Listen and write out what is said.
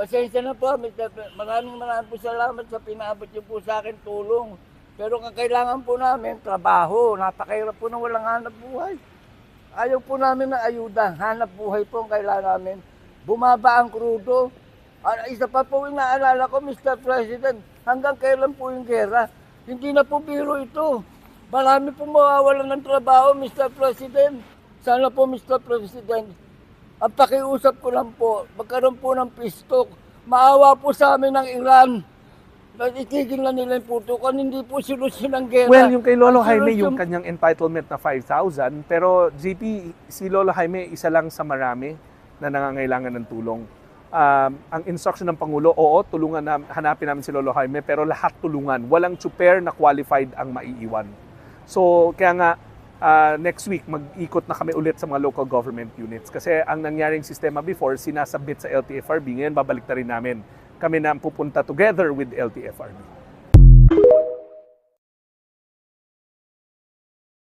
Pasensya na po, Mr. Maraming po salamat sa pinaabot niyo po sa akin tulong. Pero ang kailangan po namin, trabaho. Napakahirap po na walang hanap buhay. Ayaw po namin na ayuda. Hanap buhay po ang kailangan namin. Bumaba ang krudo. Isa pa po yung naalala ko, Mr. President, hanggang kailan po yung gera? Hindi na po biro ito. Marami po mawawalan ng trabaho, Mr. President. Sana po, Mr. President, ang pakiusap ko lang po, magkaroon po ng peace talk. Maawa po sa amin ng Iran. Itigil na nila yung putukan, hindi po solusyon ng gera. Well, yung kay Lolo Ang Jaime, solusyon- yung kanyang entitlement na 5,000, pero GP, si Lolo Jaime, isa lang sa marami na nangangailangan ng tulong. Ang instruction ng Pangulo, oo, tulungan hanapin namin si Lolo Jaime, pero lahat tulungan. Walang chuper na qualified ang maiiwan. So, kaya nga, next week, mag-ikot na kami ulit sa mga local government units. Kasi ang nangyaring sistema before, sinasubmit sa LTFRB. Ngayon, babalik na rin namin. Kami na ang pupunta together with LTFRB.